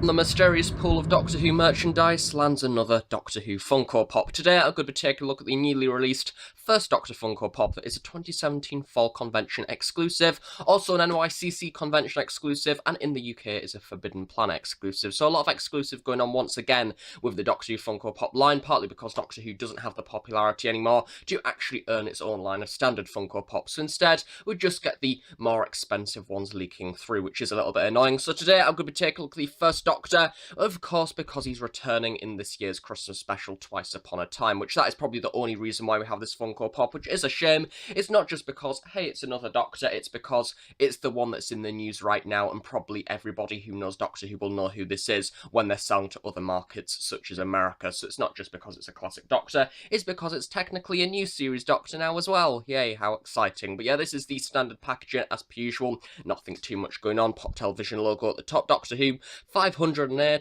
On the mysterious pool of Doctor Who merchandise lands another Doctor Who Funko Pop. Today I'm going to be taking a look at the newly released first Doctor Funko Pop that is a 2017 Fall Convention exclusive, also an NYCC Convention exclusive, and in the UK is a Forbidden Planet exclusive. So a lot of exclusive going on once again with the Doctor Who Funko Pop line, partly because Doctor Who doesn't have the popularity anymore to actually earn its own line of standard Funko Pops. So instead, we just get the more expensive ones leaking through, which is a little bit annoying. So today I'm going to be taking a look at the first Doctor, of course, because he's returning in this year's Christmas special Twice Upon a Time, which that is probably the only reason why we have this Funko Pop, which is a shame. It's not just because, hey, it's another Doctor, it's because it's the one that's in the news right now, and probably everybody who knows Doctor Who will know who this is when they're selling to other markets, such as America. So it's not just because it's a classic Doctor, it's because it's technically a new series Doctor now as well. Yay, how exciting. But yeah, this is the standard packaging as per usual, nothing too much going on. Pop Television logo at the top, Doctor Who 508.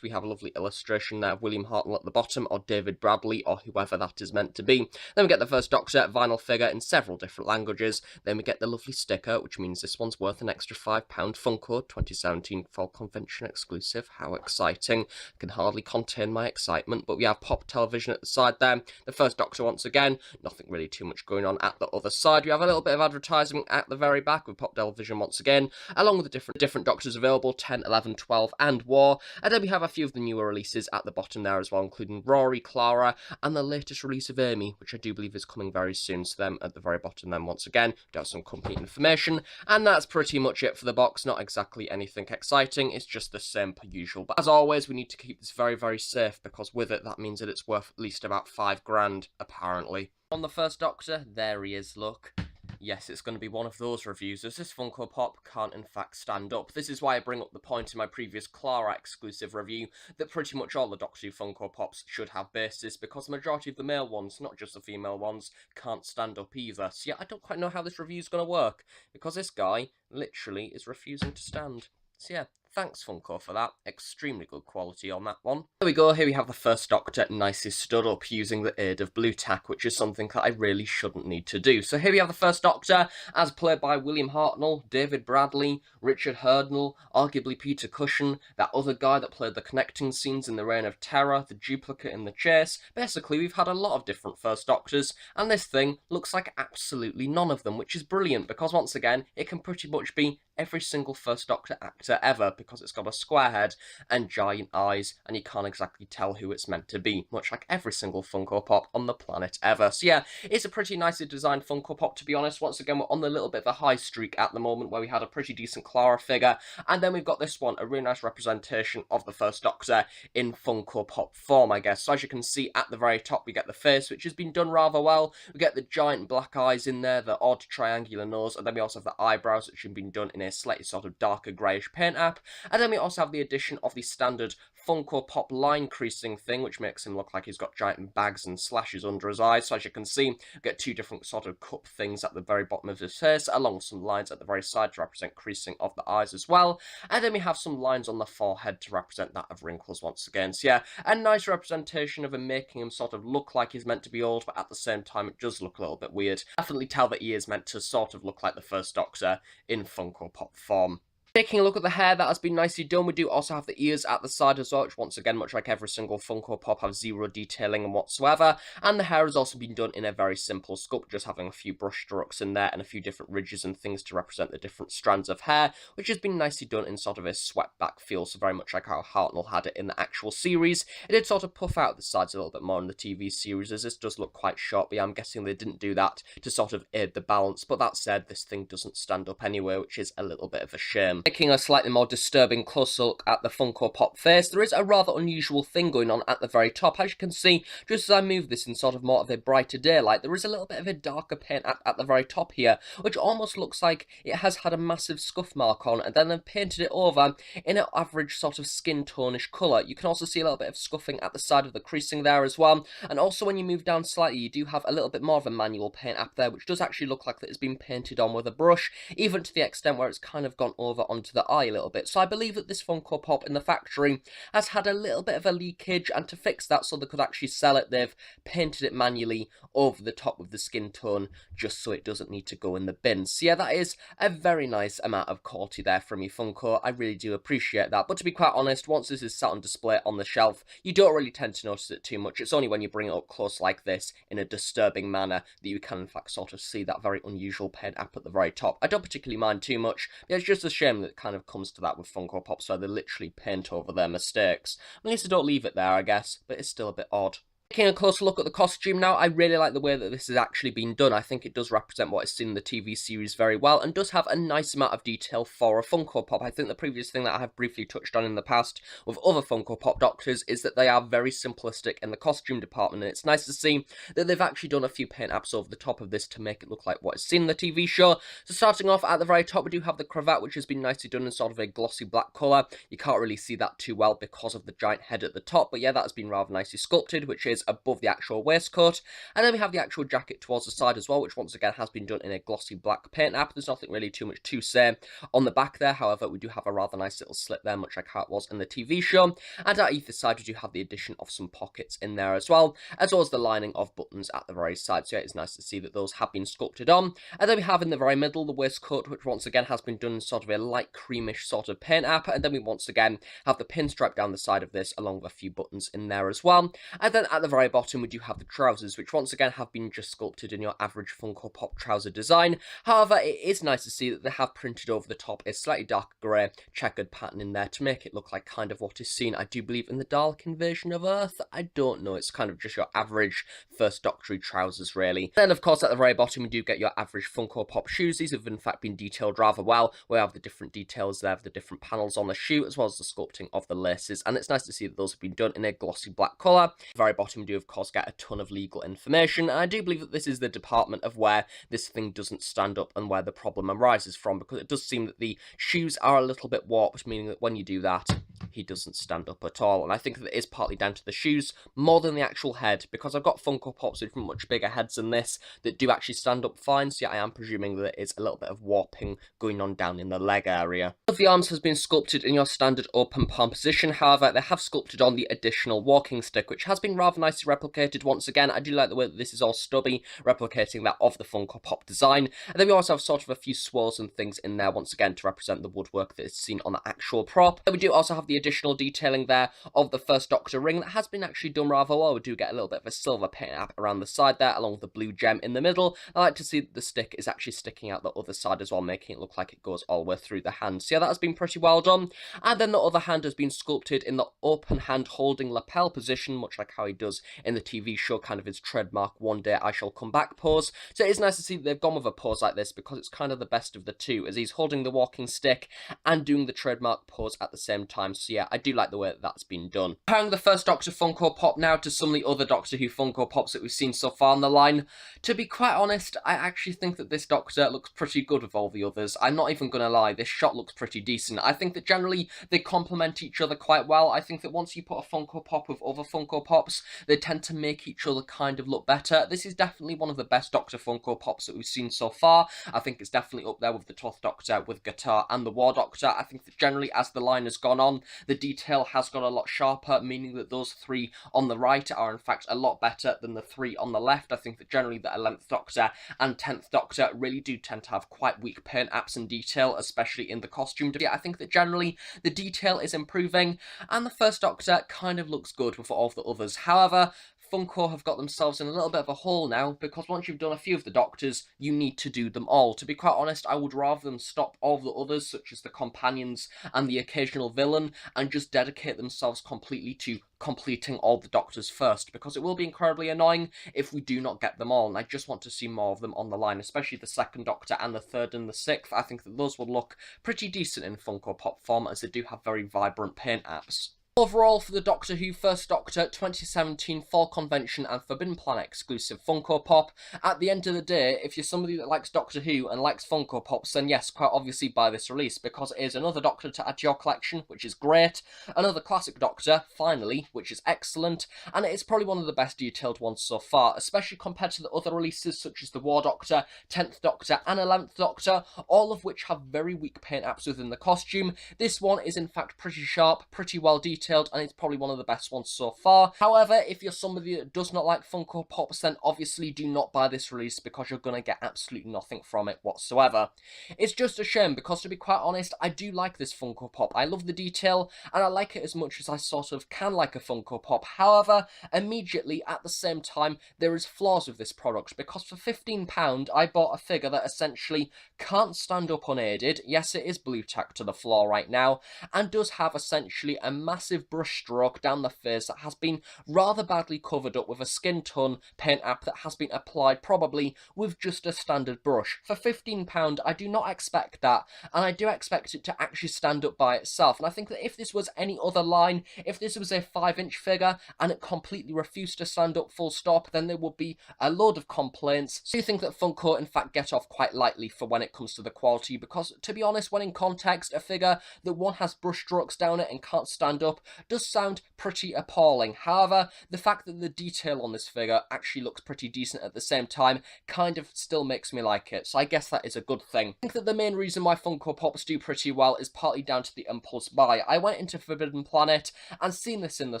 We have a lovely illustration there of William Hartnell at the bottom, or David Bradley, or whoever that is meant to be. Then we get the first Doctor vinyl figure in several different languages. Then we get the lovely sticker, which means this one's worth an extra £5 Funko 2017 Fall Convention exclusive. How exciting. I can hardly contain my excitement. But we have Pop Television at the side there. The first Doctor once again. Nothing really too much going on at the other side. We have a little bit of advertising at the very back with Pop Television once again, along with the different Doctors available, 10, 11, 12, and War. And then we have a few of the newer releases at the bottom there as well, including Rory, Clara, and the latest release of Amy, which I do believe is coming very soon. So them at the very bottom then once again, we have some company information, and that's pretty much it for the box. Not exactly anything exciting, it's just the same per usual. But as always, we need to keep this very, very safe, because with it, that means that it's worth at least about £5 apparently. On the first Doctor, there he is, look. Yes, it's going to be one of those reviews, as this Funko Pop can't in fact stand up. This is why I bring up the point in my previous Clara exclusive review that pretty much all the Doctor Who Funko Pops should have bases, because the majority of the male ones, not just the female ones, can't stand up either. So yeah, I don't quite know how this review is going to work, because this guy literally is refusing to stand. So yeah, thanks Funko for that. Extremely good quality on that one. There we go, here we have the first Doctor nicely stood up using the aid of blue tack, which is something that I really shouldn't need to do. So here we have the first Doctor, as played by William Hartnell, David Bradley, Richard Hurdle, arguably Peter Cushing, that other guy that played the connecting scenes in the Reign of Terror, the duplicate in The Chase. Basically, we've had a lot of different first Doctors, and this thing looks like absolutely none of them, which is brilliant, because once again, it can pretty much be every single first Doctor actor ever, because it's got a square head and giant eyes, and you can't exactly tell who it's meant to be, much like every single Funko Pop on the planet ever. So yeah, it's a pretty nicely designed Funko Pop, to be honest. Once again, we're on the little bit of a high streak at the moment, where we had a pretty decent Clara figure, and then we've got this one, a really nice representation of the first Doctor in Funko Pop form, I guess. So as you can see at the very top, we get the face, which has been done rather well. We get the giant black eyes in there, the odd triangular nose, and then we also have the eyebrows, which have been done in a slightly sort of darker greyish paint app. And then we also have the addition of the standard Funko Pop line creasing thing, which makes him look like he's got giant bags and slashes under his eyes. So as you can see, we get two different sort of cup things at the very bottom of his face, along with some lines at the very side to represent creasing of the eyes as well. And then we have some lines on the forehead to represent that of wrinkles once again. So yeah, a nice representation of him, making him sort of look like he's meant to be old, but at the same time it does look a little bit weird. Definitely tell that he is meant to sort of look like the first Doctor in Funko Pop form. Taking a look at the hair, that has been nicely done. We do also have the ears at the side as well, which once again, much like every single Funko Pop, have zero detailing whatsoever. And the hair has also been done in a very simple sculpt, just having a few brush strokes in there and a few different ridges and things to represent the different strands of hair, which has been nicely done in sort of a swept back feel, so very much like how Hartnell had it in the actual series. It did sort of puff out the sides a little bit more in the TV series, as this does look quite short, but yeah, I'm guessing they didn't do that to sort of aid the balance. But that said, this thing doesn't stand up anyway, which is a little bit of a shame. Taking a slightly more disturbing close look at the Funko Pop face, there is a rather unusual thing going on at the very top. As you can see, just as I move this in sort of more of a brighter daylight, there is a little bit of a darker paint at the very top here, which almost looks like it has had a massive scuff mark on, and then they've painted it over in an average sort of skin tonish colour. You can also see a little bit of scuffing at the side of the creasing there as well, and also when you move down slightly, you do have a little bit more of a manual paint app there, which does actually look like that it's been painted on with a brush, even to the extent where it's kind of gone over onto the eye a little bit. So I believe that this Funko Pop in the factory has had a little bit of a leakage, and to fix that so they could actually sell it, they've painted it manually over the top of the skin tone just so it doesn't need to go in the bin. So yeah, that is a very nice amount of quality there from you, Funko. I really do appreciate that. But to be quite honest, once this is sat on display on the shelf, you don't really tend to notice it too much. It's only when you bring it up close like this in a disturbing manner that you can in fact sort of see that very unusual paint app at the very top. I don't particularly mind too much, but it's just a shame that it kind of comes to that with Funko Pops where they literally paint over their mistakes. At least they don't leave it there, I guess, but it's still a bit odd. Taking a closer look at the costume now, I really like the way that this has actually been done. I think it does represent what is seen in the TV series very well, and does have a nice amount of detail for a Funko Pop. I think the previous thing that I have briefly touched on in the past with other Funko Pop Doctors is that they are very simplistic in the costume department, and it's nice to see that they've actually done a few paint apps over the top of this to make it look like what is seen in the TV show. So starting off at the very top, we do have the cravat, which has been nicely done in sort of a glossy black colour. You can't really see that too well because of the giant head at the top, but yeah, that has been rather nicely sculpted, which is above the actual waistcoat. And then we have the actual jacket towards the side as well, which once again has been done in a glossy black paint app. There's nothing really too much to say on the back there. However, we do have a rather nice little slit there, much like how it was in the TV show. And at either side, we do have the addition of some pockets in there as well as the lining of buttons at the very side. So yeah, it's nice to see that those have been sculpted on. And then we have in the very middle the waistcoat, which once again has been done in sort of a light creamish sort of paint app. And then we once again have the pinstripe down the side of this, along with a few buttons in there as well. And then at the very bottom, we do have the trousers, which once again have been just sculpted in your average Funko Pop trouser design. However, it is nice to see that they have printed over the top a slightly darker grey checkered pattern in there to make it look like kind of what is seen, I do believe, in the Dalek invasion of Earth. I don't know, it's kind of just your average First Doctor trousers, really. Then, of course, at the very bottom, we do get your average Funko Pop shoes. These have, in fact, been detailed rather well. We have the different details there of the different panels on the shoe, as well as the sculpting of the laces, and it's nice to see that those have been done in a glossy black colour. At the very bottom, we do, of course, get a ton of legal information, and I do believe that this is the department of where this thing doesn't stand up and where the problem arises from, because it does seem that the shoes are a little bit warped, meaning that when you do that, he doesn't stand up at all. And I think that it is partly down to the shoes more than the actual head, because I've got Funko Pops with much bigger heads than this that do actually stand up fine. So yeah, I am presuming that there is a little bit of warping going on down in the leg area. One of the arms has been sculpted in your standard open palm position. However, they have sculpted on the additional walking stick, which has been rather nicely replicated. Once again, I do like the way that this is all stubby, replicating that of the Funko Pop design. And then we also have sort of a few swirls and things in there, once again, to represent the woodwork that is seen on the actual prop. And we do also have the additional detailing there of the First Doctor ring that has been actually done rather well. We do get a little bit of a silver paint app around the side there, along with the blue gem in the middle. I like to see that the stick is actually sticking out the other side as well, making it look like it goes all the way through the hand. So yeah, that has been pretty well done. And then the other hand has been sculpted in the open hand holding lapel position, much like how he does in the TV show, kind of his trademark "one day I shall come back" pose. So it is nice to see that they've gone with a pose like this, because it's kind of the best of the two, as he's holding the walking stick and doing the trademark pose at the same time. So yeah, I do like the way that that's been done. Comparing the First Doctor Funko Pop now to some of the other Doctor Who Funko Pops that we've seen so far on the line, to be quite honest, I actually think that this Doctor looks pretty good with all the others. I'm not even gonna lie, this shot looks pretty decent. I think that generally they complement each other quite well. I think that once you put a Funko Pop with other Funko Pops, they tend to make each other kind of look better. This is definitely one of the best Doctor Funko Pops that we've seen so far. I think it's definitely up there with the 12th Doctor, with Guitar, and the War Doctor. I think that generally, as the line has gone on, the detail has got a lot sharper, meaning that those three on the right are in fact a lot better than the three on the left. I think that generally the 11th Doctor and 10th Doctor really do tend to have quite weak paint apps and detail, especially in the costume. Yeah, I think that generally the detail is improving, and the First Doctor kind of looks good with all of the others. However, Funko have got themselves in a little bit of a hole now, because once you've done a few of the Doctors, you need to do them all. To be quite honest, I would rather them stop all of the others, such as the companions and the occasional villain, and just dedicate themselves completely to completing all the Doctors first, because it will be incredibly annoying if we do not get them all, and I just want to see more of them on the line, especially the 2nd Doctor and the 3rd and the 6th. I think that those will look pretty decent in Funko Pop form, as they do have very vibrant paint apps. Overall, for the Doctor Who First Doctor 2017 Fall Convention and Forbidden Planet exclusive Funko Pop, at the end of the day, if you're somebody that likes Doctor Who and likes Funko Pops, then yes, quite obviously buy this release, because it is another Doctor to add to your collection, which is great, another classic Doctor, finally, which is excellent, and it is probably one of the best detailed ones so far, especially compared to the other releases such as the War Doctor, 10th Doctor, and 11th Doctor, all of which have very weak paint apps within the costume. This one is in fact pretty sharp, pretty well detailed, and it's probably one of the best ones so far. However, if you're somebody that does not like Funko Pops, then obviously do not buy this release, because you're going to get absolutely nothing from it whatsoever. It's just a shame, because to be quite honest, I do like this Funko Pop. I love the detail, and I like it as much as I sort of can like a Funko Pop. However, immediately at the same time, there is flaws with this product, because for £15, I bought a figure that essentially can't stand up unaided. Yes, it is blue tack to the floor right now, and does have essentially a massive brush stroke down the face that has been rather badly covered up with a skin tone paint app that has been applied probably with just a standard brush. For £15, I do not expect that, and I do expect it to actually stand up by itself. And I think that if this was any other line, if this was a 5-inch figure and it completely refused to stand up full stop, then there would be a load of complaints. So you think that Funko in fact get off quite lightly for when it comes to the quality, because to be honest, when in context, a figure that one has brush strokes down it and can't stand up does sound pretty appalling. However, the fact that the detail on this figure actually looks pretty decent at the same time kind of still makes me like it, so I guess that is a good thing. I think that the main reason why Funko Pops do pretty well is partly down to the impulse buy. I went into Forbidden Planet and seen this in the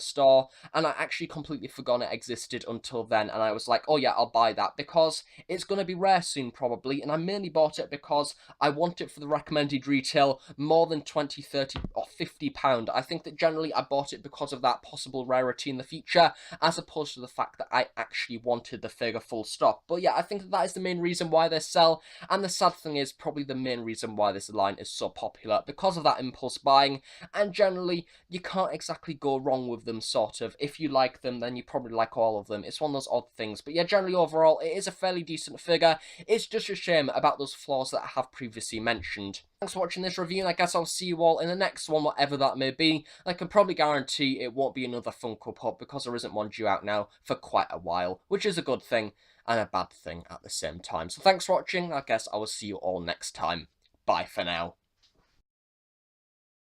store, and I actually completely forgot it existed until then, and I was like, oh yeah, I'll buy that, because it's going to be rare soon probably, and I mainly bought it because I want it for the recommended retail more than 20, 30 or £50. I think that generally I bought it because of that possible rarity in the future, as opposed to the fact that I actually wanted the figure full stop. But yeah, I think that that is the main reason why they sell, and the sad thing is probably the main reason why this line is so popular, because of that impulse buying, and generally you can't exactly go wrong with them, sort of. If you like them, then you probably like all of them. It's one of those odd things, but yeah, generally overall it is a fairly decent figure. It's just a shame about those flaws that I have previously mentioned. Thanks for watching this review, and I guess I'll see you all in the next one, whatever that may be. I can probably guarantee it won't be another Funko Pop, because there isn't one due out now for quite a while, which is a good thing and a bad thing at the same time. So thanks for watching. I guess I will see you all next time. Bye for now.